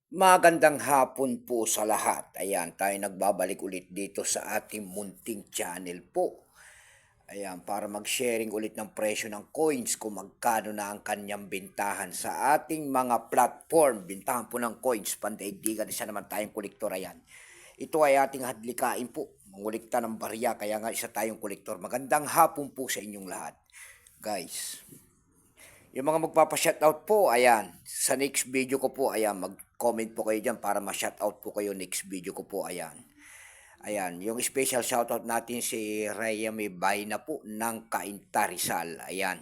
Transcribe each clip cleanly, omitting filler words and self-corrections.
Magandang hapon po sa lahat. Ayan, tayo nagbabalik ulit dito sa ating munting channel po. Ayan, para mag-sharing ulit ng presyo ng coins kung magkano na ang kanyang bintahan sa ating mga platform. Bintahan po ng coins, pandaigdigan, isa naman tayong kolektor. Ayan, ito ay ating hadlikain po. Mangulikta ng barya, kaya nga isa tayong kolektor. Magandang hapon po sa inyong lahat. Guys, yung mga magpapa-shoutout po, ayan, sa next video ko po, ayan, mag-comment po kayo dyan para ma-shoutout po kayo next video ko po, ayan. Ayan, yung special shoutout natin si Raya May Bayna po ng Cainta Rizal, ayan.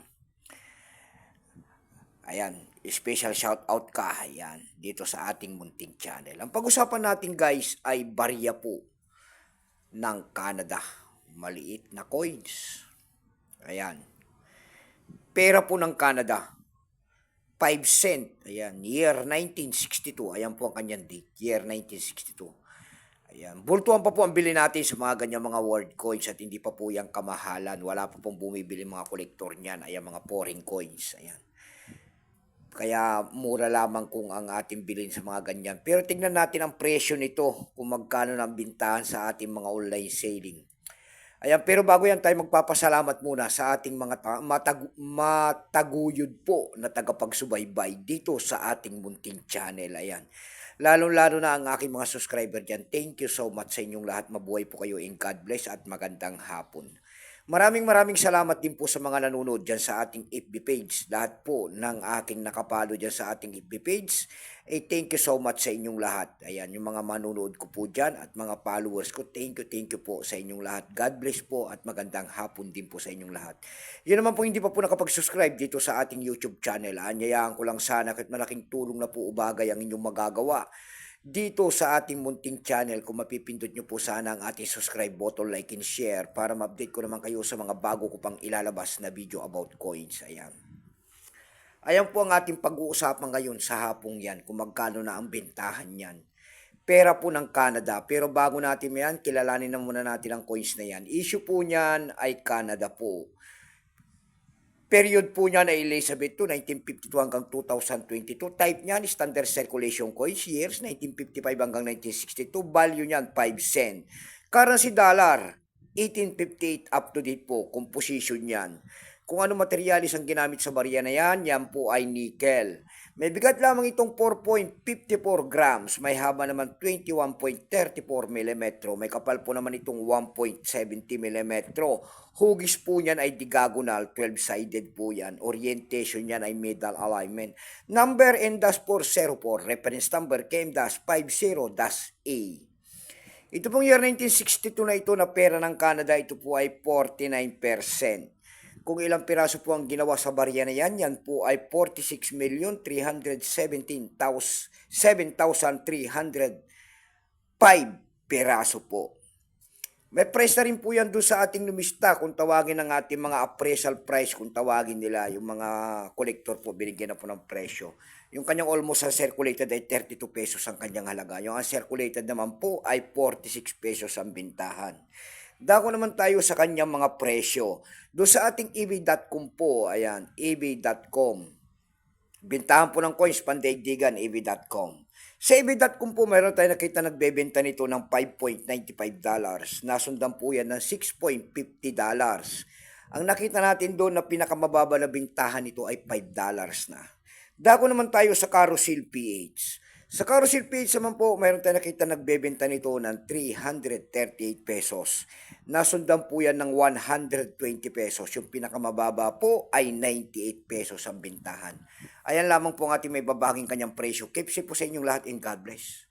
Ayan, special shoutout ka, ayan, dito sa ating munting channel. Ang pag-usapan natin guys ay barya po ng Canada, maliit na coins. Ayan, pera po ng Canada, 5 cent. Ayan, year 1962. Ayan po ang kanyang date, year 1962. Ayan, bultuhan pa po ang bili natin sa mga ganyan mga world coins at hindi pa po yung kamahalan. Wala pa pong bumibili mga kolektor niyan. Ayan, mga foreign coins. Ayan. Kaya mura lamang kung ang ating bilhin sa mga ganyan. Pero tingnan natin ang presyo nito kung magkano ng bintahan sa ating mga online selling. Ayan, pero bago yan tayo magpapasalamat muna sa ating mga mataguyod po na tagapagsubaybay dito sa ating munting channel. Ayan. Lalo-lalo na ang aking mga subscriber dyan. Thank you so much sa inyong lahat. Mabuhay po kayo in God bless at magandang hapon. Maraming salamat din po sa mga nanonood dyan sa ating FB page. Lahat po ng aking nakapalo dyan sa ating FB page. Thank you so much sa inyong lahat. Ayan, yung mga manonood ko po dyan at mga followers ko. Thank you po sa inyong lahat. God bless po at magandang hapon din po sa inyong lahat. Yun naman po hindi pa po nakapag-subscribe dito sa ating YouTube channel. Anyayaan ko lang sana kahit malaking tulong na po ubagay ang inyong magagawa dito sa ating munting channel. Kung mapipindot nyo po sana ang ating subscribe button, like and share para ma-update ko naman kayo sa mga bago ko pang ilalabas na video about coins. Ayan. Ayan po ang ating pag-uusapan ngayon sa hapong yan kung magkano na ang bentahan yan. Pera po ng Canada. Pero bago natin yan, kilalanin na muna natin ang coins na yan. Issue po niyan ay Canada po. Period po niya na Elizabeth II, 1952 hanggang 2022. Type niyan, standard circulation coins, years 1955 hanggang 1962. Value niyan, 5 cent. Currency dollar, 1858 up to date po. Composition niyan. Kung ano materialis ang ginamit sa barya na yan, yan po ay nickel. May bigat lamang itong 4.54 grams. May haba naman 21.34 mm. May kapal po naman itong 1.70 mm. Hugis po niyan ay diagonal, 12-sided po yan. Orientation niyan ay middle alignment. Number N-404, reference number KM-50-A. Ito pong year 1962 na ito na pera ng Canada, ito po ay 49%. Kung ilang piraso po ang ginawa sa barya na yan, yan po ay 46,317,305 piraso po. May price na rin po yan doon sa ating lumista kung tawagin ng ating mga appraisal price, kung tawagin nila, yung mga collector po, binigyan na po ng presyo. Yung kanyang almost uncirculated ay 32 pesos ang kanyang halaga. Yung uncirculated naman po ay 46 pesos ang bintahan. Dako naman tayo sa kanyang mga presyo. Doon sa ating ebay.com po, ayan, ebay.com. Bintahan po ng coins, pandaigdigan, ebay.com. Sa ebay.com po, mayroon tayo nakita nagbebenta nito ng $5.95. Nasundan po yan ng $6.50. Ang nakita natin doon na pinakamababa na bintahan nito ay $5 na. Dako naman tayo sa Carousel PH. Sa Carousel PH naman po, mayroon tayo nakita nagbebenta nito ng 338 pesos. Nasundan po yan ng 120 pesos. Yung pinakamababa po ay 98 pesos ang bintahan. Ayan lamang po ang ating may babaging kanyang presyo. Keep safe po sa inyong lahat and God bless.